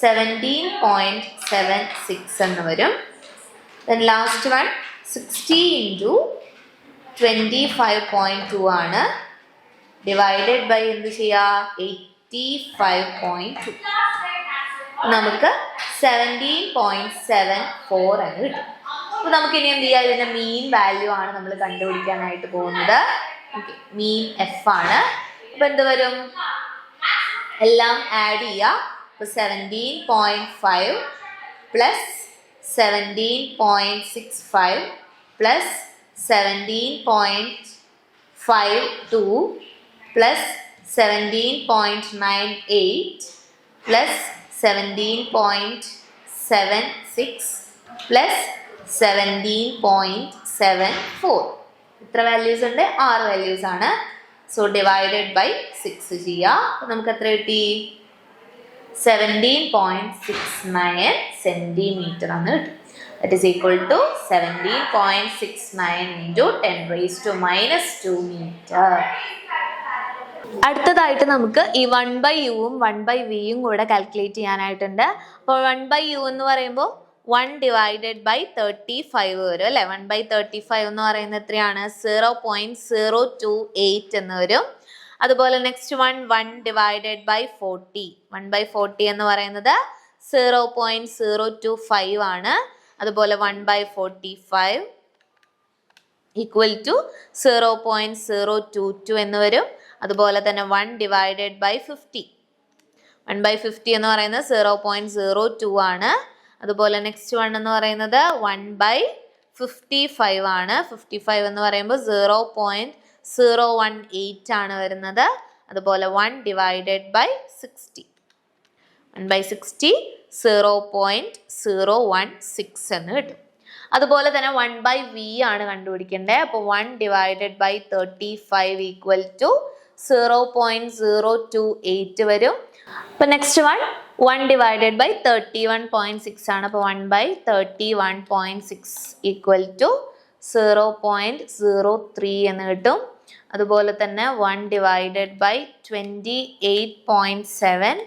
17.76 എന്ന് വരും. ദെൻ ലാസ്റ്റ് വൺ 60 ഇൻറ്റു 25.2 ആണ് ഡിവൈഡഡ് ബൈ എന്ത് ചെയ്യുക 85.2 നമുക്ക് 17.74 എന്ന് കിട്ടും. അപ്പോൾ നമുക്ക് ഇനി എന്ത് ചെയ്യാം, ഇതിന്റെ മീൻ വാല്യൂ ആണ് നമ്മൾ കണ്ടുപിടിക്കാനായിട്ട് പോകുന്നത്. ഓക്കെ, മീൻ എഫ് ആണ്. അപ്പൊ എന്ത് വരും, എല്ലാം ആഡ് ചെയ്യുക. അപ്പോൾ 17.5 plus 17.65 plus 17.52 plus 17.98 plus 17.76 plus 17.74. ഇത്ര വാല്യൂസ് ഉണ്ട്, 6 വാല്യൂസ് ആണ്. സോ ഡിവൈഡഡ് ബൈ 6 ചെയ്യുക. നമുക്ക് എത്ര കിട്ടി, 17.69 സെന്റിമീറ്റർ ആണ് കിട്ടും. That is equal to 17.69 into 10 raised to minus 2 meter. അടുത്തതായിട്ട് നമുക്ക് ഈ 1/uവും 1/vയും കൂടെ കാൽക്കുലേറ്റ് ചെയ്യാനായിട്ടുണ്ട്. അപ്പോൾ 1/u എന്ന് പറയുമ്പോൾ 1 divided by 35 വരും അല്ലേ. 1/35 എന്ന് പറയുന്നത് എത്രയാണ്, 0.028 എന്ന് വരും. അതുപോലെ നെക്സ്റ്റ് 1 divided by 40. 1/40 എന്ന് പറയുന്നത് 0.025 ആണ്. അതുപോലെ 1/45 ഈക്വൽ ടു 0.022 എന്ന് വരും. അതുപോലെ തന്നെ 1 divided by 50. 1/50 എന്ന് പറയുന്നത് 0.02 ആണ്. അതുപോലെ നെക്സ്റ്റ് 1 എന്ന് പറയുന്നത് 1/55 ആണ്. 55 എന്ന് പറയുമ്പോൾ 0.018 ആണ് വരുന്നത്. അതുപോലെ 1 divided by 60. 1/60 0.016 എന്ന് കിട്ടും. അതുപോലെ തന്നെ 1/v ആണ് കണ്ടുപിടിക്കേണ്ടത്. അപ്പോൾ 1 divided by 35 ഈക്വൽ ടു 0.028 വരും. അപ്പോൾ നെക്സ്റ്റ് 1 divided by 31.6 ആണ്. അപ്പോൾ 1/31.6 ഈക്വൽ ടു 0.03 എന്ന് കിട്ടും. അതുപോലെ തന്നെ 1 divided by 28.7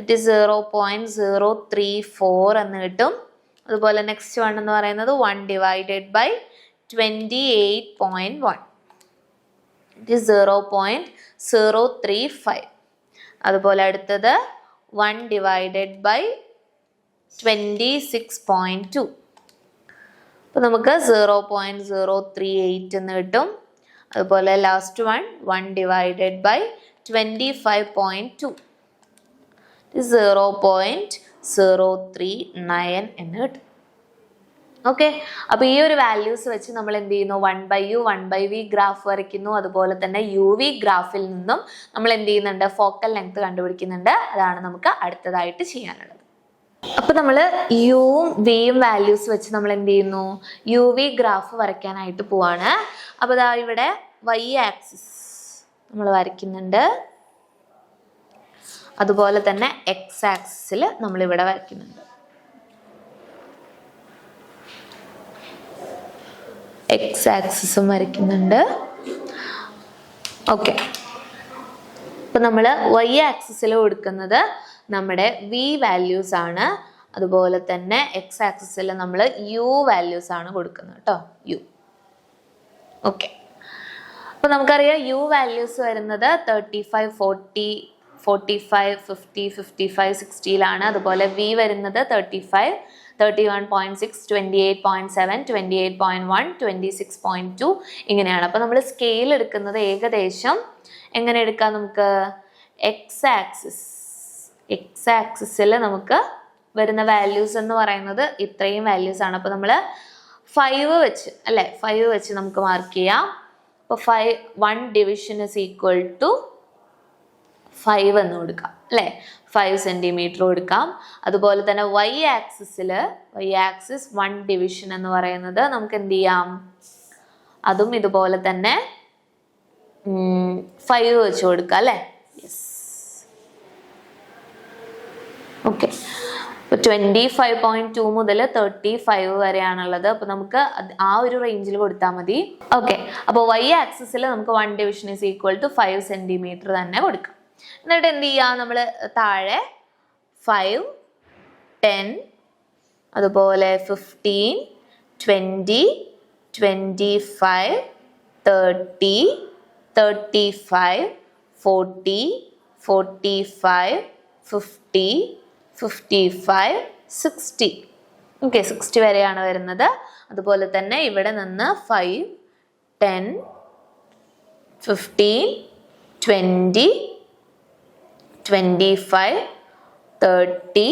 ഇറ്റ് ഈസ് 0.034 എന്ന് കിട്ടും. അതുപോലെ നെക്സ്റ്റ് 1 എന്ന് പറയുന്നത് 1 divided by 28.1 ഇറ്റ് ഈസ് 0.035. അതുപോലെ അടുത്തത് 1 divided by 26.2. അപ്പോൾ നമുക്ക് 0.038 എന്ന് കിട്ടും. അതുപോലെ ലാസ്റ്റ് 1 divided by 25.2 0.039 എന്ന് കിട്ടും. ഓക്കെ, അപ്പോൾ ഈ ഒരു വാല്യൂസ് വെച്ച് നമ്മൾ എന്ത് ചെയ്യുന്നു, 1/u 1/v ഗ്രാഫ് വരയ്ക്കുന്നു. അതുപോലെ തന്നെ UV ഗ്രാഫിൽ നിന്നും നമ്മൾ എന്ത് ചെയ്യുന്നുണ്ട്, ഫോക്കൽ ലെങ്ത് കണ്ടുപിടിക്കുന്നുണ്ട്. അതാണ് നമുക്ക് അടുത്തതായിട്ട് ചെയ്യാനുള്ളത്. അപ്പോൾ നമ്മൾ യുവും വിയും വാല്യൂസ് വെച്ച് നമ്മൾ എന്ത് ചെയ്യുന്നു, UV ഗ്രാഫ് വരയ്ക്കാനായിട്ട് പോവാണ്. അപ്പോൾ ദാ ഇവിടെ y ആക്സിസ് നമ്മൾ വരയ്ക്കുന്നുണ്ട്. അതുപോലെ തന്നെ x ആക്സിസിൽ നമ്മൾ ഇവിടെ വരയ്ക്കുന്നുണ്ട്. x ആക്സിസും വരയ്ക്കുന്നുണ്ട്. ഓക്കെ, ഇപ്പൊ നമ്മൾ y ആക്സിസിൽ കൊടുക്കുന്നത് നമ്മുടെ v വാല്യൂസ് ആണ്. അതുപോലെ തന്നെ x ആക്സിസിൽ നമ്മൾ u വാല്യൂസ് ആണ് കൊടുക്കുന്നത് കേട്ടോ, u. ഓക്കെ, അപ്പൊ നമുക്കറിയാം u വാല്യൂസ് വരുന്നത് 35, 40, 45, 50, 55, 60 അതുപോലെ v വരുന്നത് 35, 31.6, 28.7, 28.1, 26.2 ഇങ്ങനെയാണ്. അപ്പോൾ നമ്മൾ സ്കെയിൽ എടുക്കുന്നത് ഏകദേശം എങ്ങനെ എടുക്കാം, നമുക്ക് എക്സ് ആക്സിസിൽ നമുക്ക് വരുന്ന വാല്യൂസ് എന്ന് പറയുന്നത് ഇത്രയും വാല്യൂസ് ആണ്. അപ്പോൾ നമ്മൾ 5 വെച്ച് അല്ലേ, 5 വെച്ച് നമുക്ക് മാർക്ക് ചെയ്യാം. അപ്പോൾ 1 ഡിവിഷൻ ഇസ് ഈക്വൽ ടു 5 എന്ന് കൊടുക്കാം അല്ലേ, 5 സെന്റിമീറ്റർ കൊടുക്കാം. അതുപോലെ തന്നെ y ആക്സിസ് 1 ഡിവിഷൻ എന്ന് പറയുന്നത് നമുക്ക് എന്ത് ചെയ്യാം, അതും ഇതുപോലെ തന്നെ 5 വെച്ച് കൊടുക്കാം അല്ലേ. Yes, okay. അപ്പോൾ 25.2 മുതൽ 35 വരെയാണുള്ളത്. അപ്പോൾ നമുക്ക് ആ ഒരു റേഞ്ചിൽ കൊടുത്താൽ മതി. ഓക്കെ, അപ്പോൾ y ആക്സിസിൽ നമുക്ക് 1 division is equal to 5 centimetre തന്നെ കൊടുക്കാം. എന്നിട്ട് എന്ത് ചെയ്യുക, നമ്മൾ താഴെ 5, 10, അതുപോലെ 15, 20, 25, 30, 35, 40, 45, 50, 55, 60. ഓക്കെ, 60 വരെയാണ് വരുന്നത്. അതുപോലെ തന്നെ ഇവിടെ നിന്ന് 5, 10, 15, 20, 25, 30,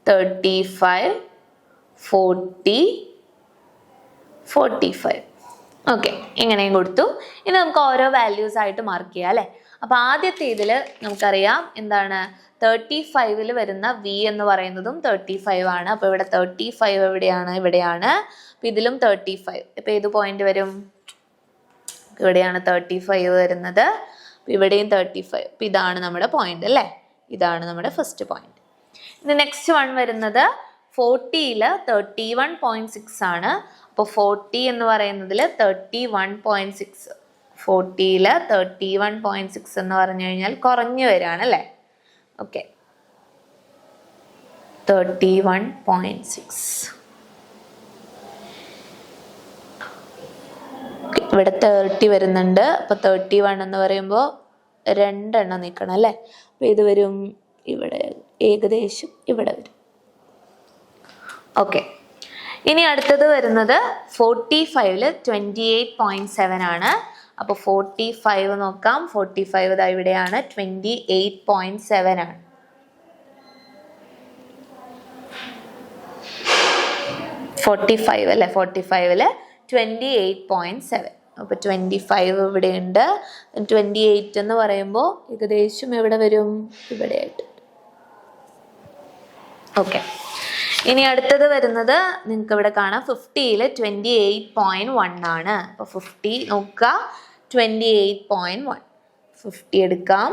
35, 40, 45. ഓക്കെ, ഇങ്ങനെയും കൊടുത്തു. ഇനി നമുക്ക് ഓരോ വാല്യൂസ് ആയിട്ട് മാർക്ക് ചെയ്യാം അല്ലേ. അപ്പോൾ ആദ്യത്തെ ഇതിൽ നമുക്കറിയാം എന്താണ് 35 വരുന്ന വി എന്ന് പറയുന്നതും 35 ആണ്. അപ്പോൾ ഇവിടെ 35 എവിടെയാണ്? ഇവിടെയാണ്. അപ്പോൾ ഇതിലും 35. ഇപ്പോൾ ഏത് പോയിന്റ് വരും? ഇവിടെയാണ് 35 വരുന്നത്. അപ്പോൾ ഇവിടെയും 35. അപ്പോൾ ഇതാണ് നമ്മുടെ പോയിന്റ് അല്ലേ. ഇതാണ് നമ്മുടെ ഫസ്റ്റ് പോയിന്റ്. ഇനി നെക്സ്റ്റ് വൺ വരുന്നത് 40ൽ 31.6 ആണ്. അപ്പോൾ 40 എന്ന് പറയുന്നതിൽ 31.6, 40ൽ 31.6 എന്ന് പറഞ്ഞു കഴിഞ്ഞാൽ കുറഞ്ഞു വരികയാണ് അല്ലേ. ഓക്കെ, 31.6. ഇവിടെ 30 വരുന്നുണ്ട്. അപ്പോൾ 31 എന്ന് പറയുമ്പോൾ 2 എണ്ണം നീക്കണം അല്ലേ. അപ്പോൾ ഇത് വരും ഇവിടെ, ഏകദേശം ഇവിടെ വരും. ഓക്കെ, ഇനി അടുത്തത് വരുന്നത് 45ൽ 28.7 ആണ്. അപ്പോൾ 45 നോക്കാം. 45 ദാ ഇവിടെയാണ്, 28.7 ആണ്. അല്ലേ, 45ൽ 28.7. അപ്പോൾ 25 ഇവിടെ ഉണ്ട്. 28 എന്ന് പറയുമ്പോൾ ഏകദേശം എവിടെ വരും? ഇവിടെ ആയിട്ട്. ഓക്കെ, ഇനി അടുത്തത് വരുന്നത് നിങ്ങൾക്ക് ഇവിടെ കാണാം 50ൽ 28.1 ആണ്. അപ്പോൾ 50 നോക്കുക, 28.1. 50 എടുക്കാം.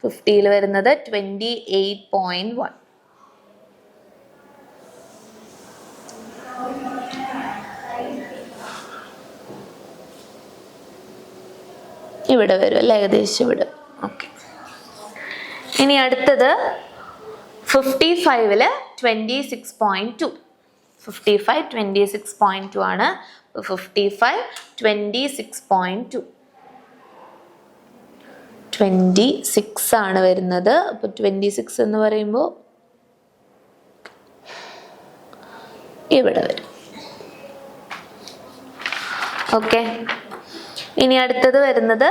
50ൽ വരുന്നത് 28.1. ഇവിടെ വരും അല്ലേ, ഏകദേശം ഇവിടെ. ഓക്കെ, ഇനി അടുത്തത് 55ൽ 26.2. 55 26.2 ആണ്. 55 26.2, 26 ആണ് വരുന്നത്. അപ്പോൾ 26 എന്ന് പറയുമ്പോൾ ഇവിടെ വരും. ഓക്കെ, ഇനി അടുത്തത് വരുന്നത്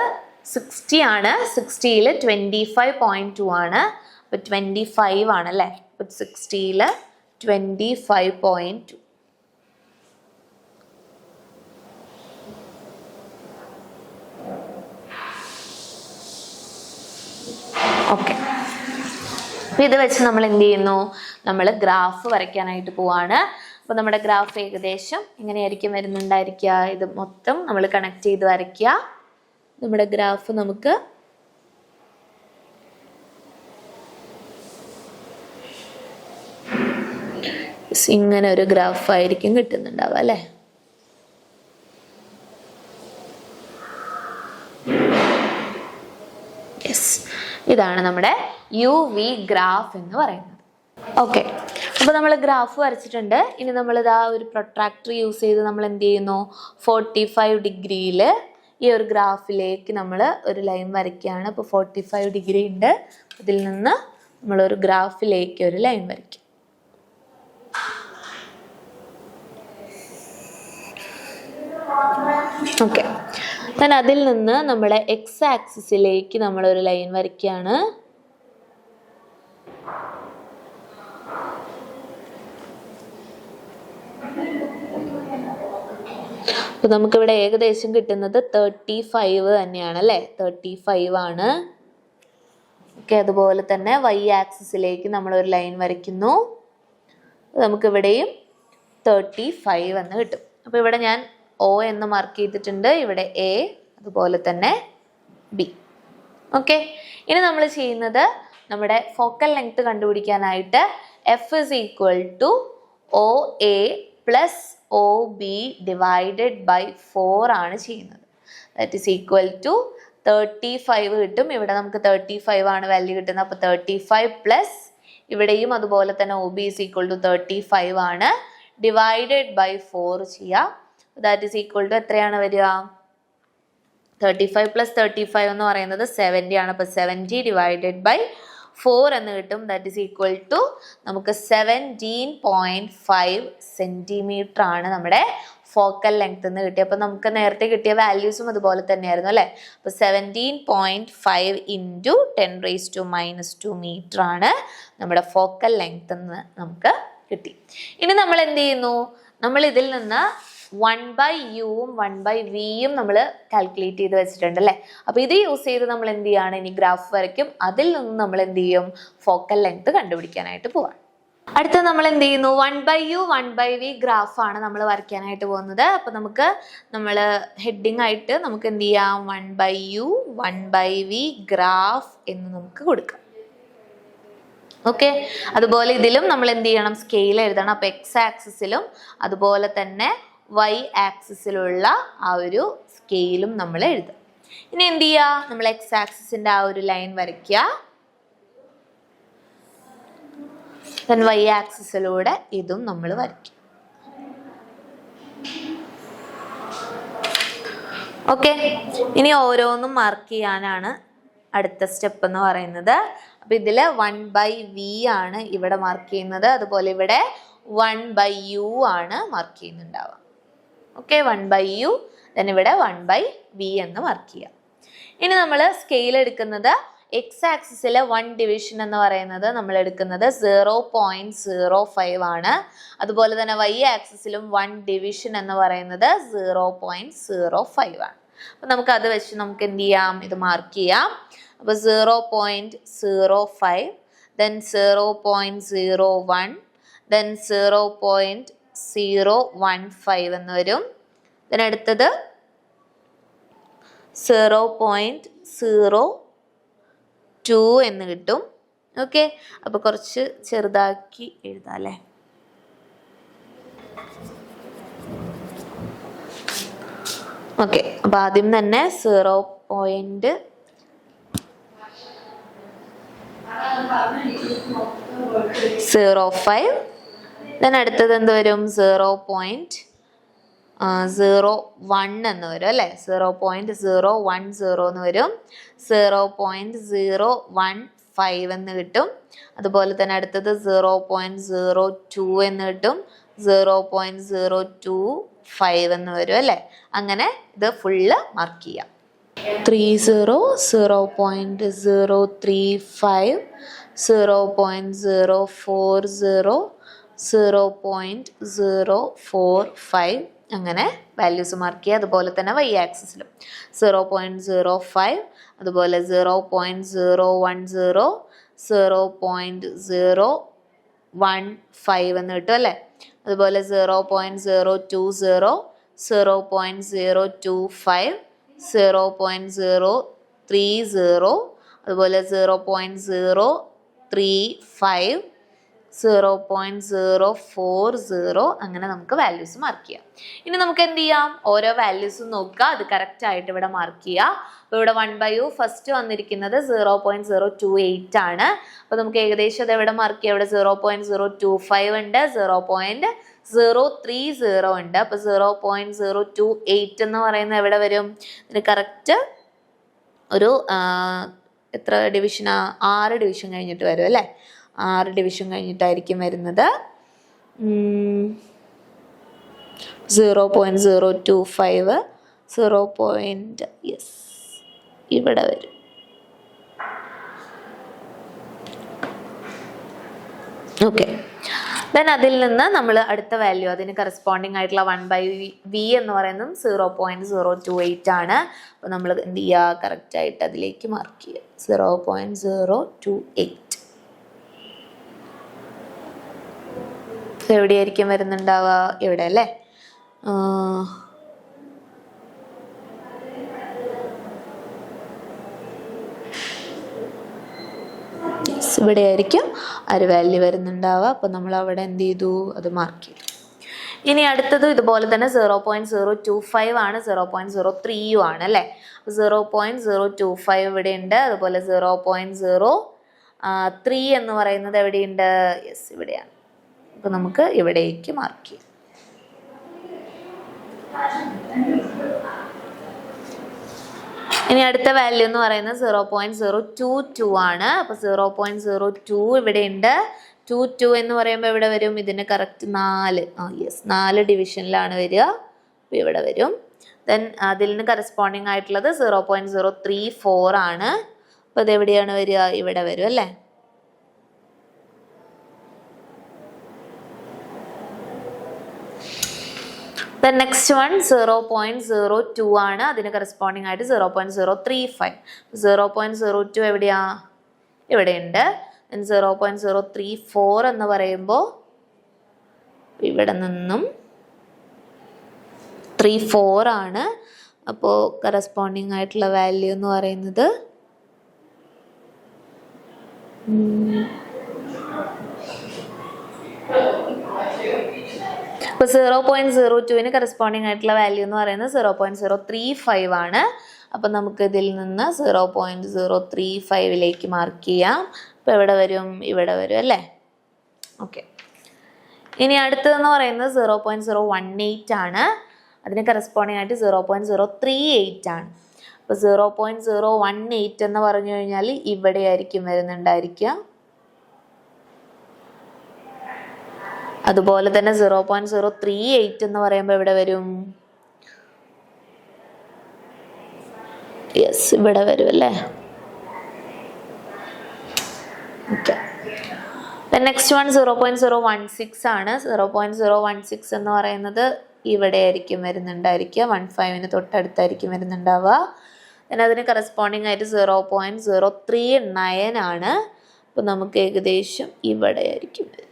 60 ആണ്. 60ൽ 25.2 ആണ്. അപ്പോൾ 25 ആണല്ലേ. അപ്പോൾ 60ൽ 25.2. ഓക്കെ, ഇത് വെച്ച് നമ്മൾ എന്ത് ചെയ്യുന്നു? നമ്മൾ ഗ്രാഫ് വരയ്ക്കാനായിട്ട് പോവാണ്. അപ്പോൾ നമ്മുടെ ഗ്രാഫ് ഏകദേശം ഇങ്ങനെയായിരിക്കും വരുന്നുണ്ടായിരിക്കുക. ഇത് മൊത്തം നമ്മൾ കണക്ട് ചെയ്ത് വരയ്ക്കുക. നമ്മുടെ ഗ്രാഫ് നമുക്ക് ഇങ്ങനെ ഒരു ഗ്രാഫ് ആയിരിക്കും കിട്ടുന്നുണ്ടാവുക അല്ലേ. യെസ്, ഇതാണ് നമ്മുടെ UV ഗ്രാഫ് എന്ന് പറയുന്നത്. ഓക്കെ, അപ്പോൾ നമ്മൾ ഗ്രാഫ് വരച്ചിട്ടുണ്ട്. ഇനി നമ്മളിതാ ഒരു പ്രൊട്രാക്ടർ യൂസ് ചെയ്ത് നമ്മൾ എന്ത് ചെയ്യുന്നു? 45 ഡിഗ്രിയിൽ ഈ ഒരു ഗ്രാഫിലേക്ക് നമ്മൾ ഒരു ലൈൻ വരയ്ക്കുകയാണ്. അപ്പോൾ 45 ഡിഗ്രി ഉണ്ട്. അതിൽ നിന്ന് നമ്മളൊരു ഗ്രാഫിലേക്ക് ഒരു ലൈൻ വരയ്ക്കും. ഓക്കെ, ഞാൻ അതിൽ നിന്ന് നമ്മുടെ എക്സ് ആക്സിസിലേക്ക് നമ്മളൊരു ലൈൻ വരയ്ക്കുകയാണ്. അപ്പോൾ നമുക്കിവിടെ ഏകദേശം കിട്ടുന്നത് 35 തന്നെയാണ് അല്ലേ. 35 ആണ്. ഓക്കെ, അതുപോലെ തന്നെ y ആക്സിസിലേക്ക് നമ്മളൊരു ലൈൻ വരയ്ക്കുന്നു. നമുക്കിവിടെയും 35 എന്ന് കിട്ടും. അപ്പോൾ ഇവിടെ ഞാൻ O എന്ന് മാർക്ക് ചെയ്തിട്ടുണ്ട്. ഇവിടെ A, അതുപോലെ തന്നെ B. ഓക്കെ, ഇനി നമ്മൾ ചെയ്യുന്നത് നമ്മുടെ ഫോക്കൽ ലെങ്ത് കണ്ടുപിടിക്കാനായിട്ട് F is equal to O A plus O B divided by 4 ആണ് ചെയ്യുന്നത്. ദാറ്റ് ഈസ് ഈക്വൽ ടു 35 കിട്ടും. ഇവിടെ നമുക്ക് 35 ആണ് വാല്യൂ കിട്ടുന്നത്. അപ്പോൾ 35 പ്ലസ് ഇവിടെയും അതുപോലെ തന്നെ O B is equal to 35 ആണ്, ഡിവൈഡഡ് ബൈ 4 ചെയ്യുക. ദാറ്റ് ഈസ് ഈക്വൽ ടു എത്രയാണ് വരിക? 35 പ്ലസ് 35 എന്ന് പറയുന്നത് 70 ആണ്. അപ്പോൾ 70 ഡിവൈഡഡ് ബൈ 4 എന്ന് കിട്ടും. ദാറ്റ് ഈസ് ഈക്വൽ ടു നമുക്ക് 17.5 സെന്റിമീറ്റർ ആണ് നമ്മുടെ ഫോക്കൽ ലെങ്ത് എന്ന് കിട്ടി. അപ്പോൾ നമുക്ക് നേരത്തെ കിട്ടിയ വാല്യൂസും അതുപോലെ തന്നെയായിരുന്നു അല്ലേ? അപ്പോൾ 17.5 ഇൻറ്റു 10⁻⁻² മീറ്റർ ആണ് നമ്മുടെ ഫോക്കൽ ലെങ്ത് എന്ന് നമുക്ക് കിട്ടി. ഇനി നമ്മൾ എന്ത് ചെയ്യുന്നു? നമ്മൾ ഇതിൽ നിന്ന് 1/uവും 1/vയും നമ്മൾ കാൽക്കുലേറ്റ് ചെയ്ത് വെച്ചിട്ടുണ്ട് അല്ലേ? അപ്പോൾ ഇത് യൂസ് ചെയ്ത് നമ്മൾ എന്ത് ചെയ്യാണ്? ഇനി ഗ്രാഫ് വരയ്ക്കും. അതിൽ നിന്ന് നമ്മൾ എന്ത് ചെയ്യും? ഫോക്കൽ ലെങ്ത് കണ്ടുപിടിക്കാനായിട്ട് പോവാം. അടുത്ത നമ്മൾ എന്ത് ചെയ്യുന്നു? 1/u 1/v ഗ്രാഫാണ് നമ്മൾ വരയ്ക്കാനായിട്ട് പോകുന്നത്. അപ്പോൾ നമുക്ക് ഹെഡിങ് ആയിട്ട് നമുക്ക് എന്ത് ചെയ്യാം? 1/u 1/v ഗ്രാഫ് എന്ന് നമുക്ക് കൊടുക്കാം. ഓക്കെ, അതുപോലെ ഇതിലും നമ്മൾ എന്ത് ചെയ്യണം? സ്കെയിൽ എഴുതണം. അപ്പോൾ എക്സ് ആക്സിസിലും അതുപോലെ തന്നെ വൈ ആക്സിസിലുള്ള ആ ഒരു സ്കെയിലും നമ്മൾ എഴുതും. ഇനി എന്ത് ചെയ്യുക? നമ്മൾ എക്സ് ആക്സിസിന്റെ ആ ഒരു ലൈൻ വരയ്ക്കുക. then y ആക്സിസിലൂടെ ഇതും നമ്മൾ വരയ്ക്കും. ഓക്കെ, ഇനി ഓരോന്നും മാർക്ക് ചെയ്യാനാണ് അടുത്ത സ്റ്റെപ്പ് എന്ന് പറയുന്നത്. അപ്പൊ ഇതില് 1/v ആണ് ഇവിടെ മാർക്ക് ചെയ്യുന്നത്. അതുപോലെ ഇവിടെ 1/u ആണ് മാർക്ക് ചെയ്യുന്നുണ്ടാവുക. ഓക്കെ, 1/u then ഇവിടെ 1/v എന്ന് മാർക്ക് ചെയ്യാം. ഇനി നമ്മൾ സ്കെയിൽ എടുക്കുന്നത് എക്സ് ആക്സിസിലെ 1 ഡിവിഷൻ എന്ന് പറയുന്നത് നമ്മൾ എടുക്കുന്നത് 0.05 ആണ്. അതുപോലെ തന്നെ വൈ ആക്സിസിലും 1 ഡിവിഷൻ എന്ന് പറയുന്നത് 0.05 ആണ്. അപ്പൊ നമുക്ക് അത് വെച്ച് നമുക്ക് എന്ത് ചെയ്യാം? ഇത് മാർക്ക് ചെയ്യാം. അപ്പൊ 0.05 then 0.01 then 0.015 എന്ന് വരും. then അടുത്തത് 0.02 എന്ന് കിട്ടും. ഓക്കെ, അപ്പൊ കുറച്ച് ചെറുതാക്കി എഴുതാം അല്ലേ? ഓക്കെ, അപ്പൊ ആദ്യം തന്നെ 0.05 then അടുത്തത് എന്ത് വരും? 0.01 എന്ന് വരും അല്ലേ? 0.010 എന്ന് വരും. 0.015 എന്ന് കിട്ടും. അതുപോലെ തന്നെ അടുത്തത് 0.02 എന്ന് കിട്ടും. 0.025 എന്ന് വരും അല്ലേ? അങ്ങനെ ഇത് ഫുള്ള് മാർക്ക് ചെയ്യാം. 30, 0.035, 0.040, 0.045 അങ്ങനെ വാല്യൂസ് മാർക്ക് ചെയ്യുക. അതുപോലെ തന്നെ വൈ ആക്സിസിലും 0.05, അതുപോലെ 0.010, 0.015 എന്ന് കിട്ടും അല്ലേ? അതുപോലെ 0.020, 0.025, 0.030, അതുപോലെ 0.035, 0.040 അങ്ങനെ നമുക്ക് വാല്യൂസ് മാർക്ക് ചെയ്യാം. ഇനി നമുക്ക് എന്ത് ചെയ്യാം? ഓരോ വാല്യൂസും നോക്കുക, അത് കറക്റ്റ് ആയിട്ട് ഇവിടെ മാർക്ക് ചെയ്യുക. അപ്പോൾ ഇവിടെ 1/u ഫസ്റ്റ് വന്നിരിക്കുന്നത് 0.028 ആണ്. അപ്പോൾ നമുക്ക് ഏകദേശം അത് എവിടെ മാർക്ക് ചെയ്യാം? ഇവിടെ 0.025 ഉണ്ട്, 0.030 ഉണ്ട്. അപ്പോൾ 0.028 എന്ന് പറയുന്നത് എവിടെ വരും? ഇതിന് കറക്റ്റ് ഒരു എത്ര ഡിവിഷനാ? 6 ഡിവിഷൻ കഴിഞ്ഞിട്ട് വരും അല്ലേ? 6 ഡിവിഷൻ കഴിഞ്ഞിട്ടായിരിക്കും വരുന്നത്. 0.025 ഇവിടെ വരും. ഓക്കെ, ദെൻ അതിൽ നിന്ന് നമ്മൾ അടുത്ത വാല്യൂ അതിന് കറസ്പോണ്ടിങ് ആയിട്ടുള്ള 1/v എന്ന് പറയുന്നത് 0.028 ആണ്. അപ്പോൾ നമ്മൾ എന്ത് ചെയ്യുക? കറക്റ്റ് ആയിട്ട് അതിലേക്ക് മാർക്ക് ചെയ്യുക 0.028. എവിടെയായിരിക്കും വരുന്നുണ്ടാവുക? ഇവിടെ അല്ലേ? ഇവിടെ ആയിരിക്കും ആ ഒരു വാല്യൂ വരുന്നുണ്ടാവുക. അപ്പോൾ നമ്മൾ അവിടെ എന്ത് ചെയ്തു, അത് മാർക്ക് ചെയ്തു. ഇനി അടുത്തത് ഇതുപോലെ തന്നെ 0.025 ആണ്, 0.03 ആണ് അല്ലേ. 0.025 ഇവിടെ ഉണ്ട്. അതുപോലെ 0.03 എന്ന് പറയുന്നത് എവിടെയുണ്ട്? യെസ്, ഇവിടെയാണ്. അപ്പോൾ നമുക്ക് ഇവിടേക്ക് മാർക്ക് ചെയ്യാം. ഇനി അടുത്ത വാല്യൂ എന്ന് പറയുന്നത് 0.022 ആണ്. അപ്പോൾ 0.02 ഇവിടെ ഉണ്ട്. 22 എന്ന് പറയുമ്പോൾ ഇവിടെ വരും, ഇതിന് കറക്റ്റ് 4 ഡിവിഷനിലാണ് വരിക. അപ്പോൾ ഇവിടെ വരും. ദെൻ അതിന് കറസ്പോണ്ടിങ് ആയിട്ടുള്ളത് 0.034 ആണ്. അപ്പോൾ ഇത് എവിടെയാണ് വരിക? ഇവിടെ വരും അല്ലേ. ദെൻ നെക്സ്റ്റ് വൺ 0.02 ആണ്. അതിന് കറസ്പോണ്ടിങ് ആയിട്ട് 0.035. 0.02 എവിടെയാ? ഇവിടെയുണ്ട്. 0.034 എന്ന് പറയുമ്പോൾ ഇവിടെ നിന്നും 34 ആണ്. അപ്പോൾ കറസ്പോണ്ടിങ് ആയിട്ടുള്ള വാല്യൂ എന്ന് പറയുന്നത് അപ്പോൾ 0.02ന് കറസ്പോണ്ടിങ് ആയിട്ടുള്ള വാല്യൂ എന്ന് പറയുന്നത് 0.035 ആണ്. അപ്പം നമുക്ക് ഇതിൽ നിന്ന് 0.035ലേക്ക് മാർക്ക് ചെയ്യാം. അപ്പോൾ എവിടെ വരും? ഇവിടെ വരും അല്ലേ. ഓക്കെ. ഇനി അടുത്തതെന്ന് പറയുന്നത് 0.018 ആണ്. അതിന് കറസ്പോണ്ടിങ് ആയിട്ട് 0.038 ആണ്. അപ്പോൾ 0.018 എന്ന് പറഞ്ഞു കഴിഞ്ഞാൽ ഇവിടെ ആയിരിക്കും വരുന്നുണ്ടായിരിക്കുക. അതുപോലെ തന്നെ 0.038 എന്ന് പറയുമ്പോൾ ഇവിടെ വരും, യെസ്, ഇവിടെ വരും അല്ലേ. ഓക്കെ. നെക്സ്റ്റ് വൺ 0.016 ആണ്. 0.016 എന്ന് പറയുന്നത് ഇവിടെ ആയിരിക്കും വരുന്നുണ്ടായിരിക്കുക. 15ന് തൊട്ടടുത്തായിരിക്കും വരുന്നുണ്ടാവുക. പിന്നെ അതിന് കറസ്പോണ്ടിങ് ആയിട്ട് 0.039 ആണ്. അപ്പോൾ നമുക്ക് ഏകദേശം ഇവിടെ ആയിരിക്കും വരും.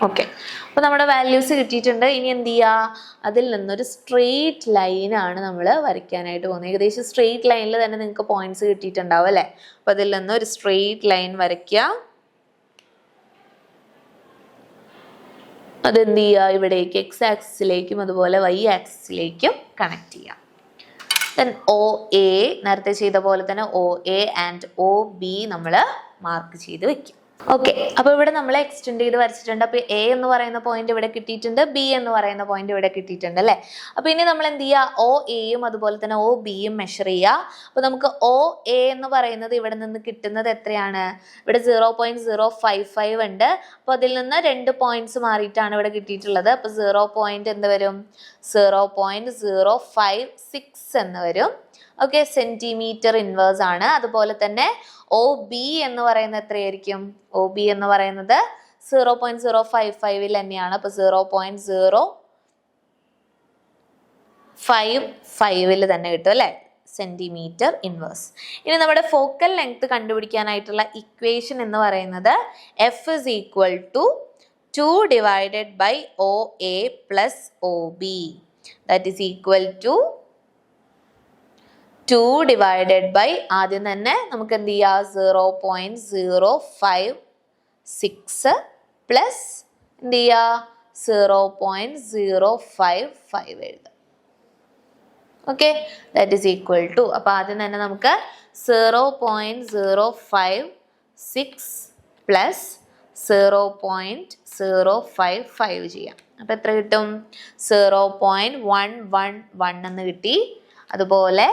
ഓക്കെ. അപ്പോൾ നമ്മുടെ വാല്യൂസ് കിട്ടിയിട്ടുണ്ട്. ഇനി എന്ത് ചെയ്യുക? അതിൽ നിന്നൊരു സ്ട്രെയിറ്റ് ലൈനാണ് നമ്മൾ വരയ്ക്കാനായിട്ട് പോകുന്നത്. ഏകദേശം സ്ട്രെയിറ്റ് ലൈനിൽ തന്നെ നിങ്ങൾക്ക് പോയിന്റ്സ് കിട്ടിയിട്ടുണ്ടാവും അല്ലേ. അപ്പോൾ അതിൽ നിന്ന് ഒരു സ്ട്രെയിറ്റ് ലൈൻ വരയ്ക്കുക. അതെന്ത് ചെയ്യുക? ഇവിടേക്ക് എക്സ് ആക്സിസിലേക്കും അതുപോലെ വൈ ആക്സിസിലേക്കും കണക്ട് ചെയ്യാം. ദെൻ OA നേരത്തെ ചെയ്ത പോലെ തന്നെ OA ആൻഡ് OB നമ്മൾ മാർക്ക് ചെയ്ത് വെക്കും. ഓക്കെ. അപ്പോൾ ഇവിടെ നമ്മൾ എക്സ്റ്റെൻഡ് ചെയ്ത് വരച്ചിട്ടുണ്ട്. അപ്പോൾ A എന്ന് പറയുന്ന പോയിന്റ് ഇവിടെ കിട്ടിയിട്ടുണ്ട്, B എന്ന് പറയുന്ന പോയിന്റ് ഇവിടെ കിട്ടിയിട്ടുണ്ട് അല്ലേ. അപ്പോൾ ഇനി നമ്മൾ എന്ത് ചെയ്യുക? OAയും അതുപോലെ തന്നെ OBയും മെഷർ ചെയ്യുക. അപ്പോൾ നമുക്ക് OA എന്ന് പറയുന്നത് ഇവിടെ നിന്ന് കിട്ടുന്നത് എത്രയാണ്? ഇവിടെ 0.055 ഉണ്ട്. അപ്പോൾ അതിൽ നിന്ന് 2 പോയിന്റ്സ് മാറിയിട്ടാണ് ഇവിടെ കിട്ടിയിട്ടുള്ളത്. അപ്പോൾ 0. എന്ത് വരും? 0.056 എന്ന് വരും. ഓക്കെ. സെന്റിമീറ്റർ ഇൻവേഴ്സ് ആണ്. അതുപോലെ തന്നെ OB എന്ന് പറയുന്നത് എത്രയായിരിക്കും? OB എന്ന് പറയുന്നത് 0.055 തന്നെയാണ്. അപ്പോൾ 0.055 തന്നെ കിട്ടും അല്ലേ, സെന്റിമീറ്റർ ഇൻവേഴ്സ്. ഇനി നമ്മുടെ ഫോക്കൽ ലെങ്ത് കണ്ടുപിടിക്കാനായിട്ടുള്ള ഇക്വേഷൻ എന്ന് പറയുന്നത് F is equal to 2 divided by OA plus OB. That is equal to 2 divided by ആദ്യം തന്നെ നമുക്ക് എന്ത് ചെയ്യാം? 0.056 പ്ലസ് എന്ത് ചെയ്യുക? 0.055 എഴുതാം. Okay. That is equal to, അപ്പോൾ ആദ്യം തന്നെ നമുക്ക് 0.056 പ്ലസ് 0.055 ചെയ്യാം. അപ്പോൾ എത്ര കിട്ടും? 0.111 എന്ന് കിട്ടി. അതുപോലെ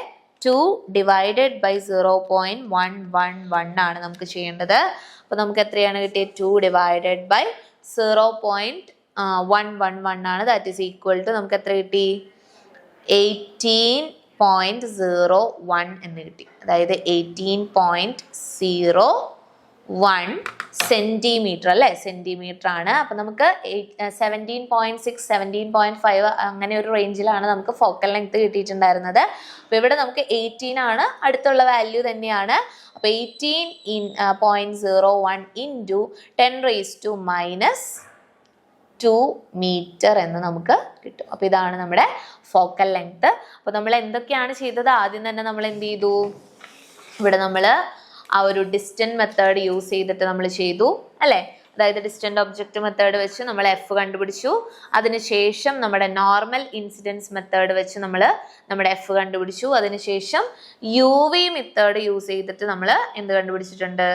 2 divided by 0.111 ആണ് നമുക്ക് ചെയ്യേണ്ടത്. അപ്പോൾ നമുക്ക് എത്രയാണ് കിട്ടിയത്? 2 divided by 0.111 ആണ്. ദാറ്റ് ഈസ് ഈക്വൽ ടു നമുക്ക് എത്ര കിട്ടി? 18.01 എന്ന് കിട്ടി. അതായത് 18.01 സെന്റിമീറ്റർ അല്ലേ, സെന്റിമീറ്റർ ആണ്. അപ്പം നമുക്ക് 17.6 17.5 അങ്ങനെ ഒരു റേഞ്ചിലാണ് നമുക്ക് ഫോക്കൽ ലെങ്ത് കിട്ടിയിട്ടുണ്ടായിരുന്നത്. അപ്പോൾ ഇവിടെ നമുക്ക് 18 ആണ്, അടുത്തുള്ള വാല്യൂ തന്നെയാണ്. അപ്പോൾ 18.01 ഇൻറ്റു 10⁻⁻2 മീറ്റർ എന്ന് നമുക്ക് കിട്ടും. അപ്പോൾ ഇതാണ് നമ്മുടെ ഫോക്കൽ ലെങ്ത്. അപ്പോൾ നമ്മൾ എന്തൊക്കെയാണ് ചെയ്തത്? ആദ്യം തന്നെ നമ്മൾ എന്ത് ചെയ്തു? ഇവിടെ നമ്മൾ ആ ഒരു ഡിസ്റ്റന്റ് മെത്തേഡ് യൂസ് ചെയ്തിട്ട് നമ്മൾ ചെയ്തു അല്ലേ. അതായത് ഡിസ്റ്റന്റ് ഒബ്ജക്റ്റ് മെത്തേഡ് വെച്ച് നമ്മൾ എഫ് കണ്ടുപിടിച്ചു. അതിനുശേഷം നമ്മുടെ നോർമൽ ഇൻസിഡൻസ് മെത്തേഡ് വെച്ച് നമ്മൾ നമ്മുടെ എഫ് കണ്ടുപിടിച്ചു. അതിനുശേഷം യു വി മെത്തേഡ് യൂസ് ചെയ്തിട്ട് നമ്മൾ എന്ത് കണ്ടുപിടിച്ചിട്ടുണ്ട്,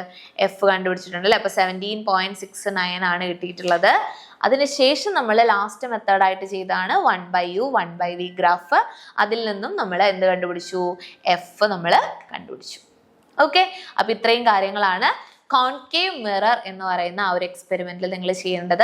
എഫ് കണ്ടുപിടിച്ചിട്ടുണ്ട് അല്ലേ. അപ്പോൾ 17.69 ആണ് കിട്ടിയിട്ടുള്ളത്. അതിനുശേഷം നമ്മൾ ലാസ്റ്റ് മെത്തേഡായിട്ട് ചെയ്താണ് 1/u 1/v ഗ്രാഫ്. അതിൽ നിന്നും നമ്മൾ എന്ത് കണ്ടുപിടിച്ചു, എഫ് നമ്മൾ കണ്ടുപിടിച്ചു. ഓക്കെ, അപ്പൊ ഇത്രയും കാര്യങ്ങളാണ് കോൺകേവ് മിറർ എന്ന് പറയുന്ന ആ ഒരു എക്സ്പെരിമെന്റിൽ നിങ്ങൾ ചെയ്യേണ്ടത്.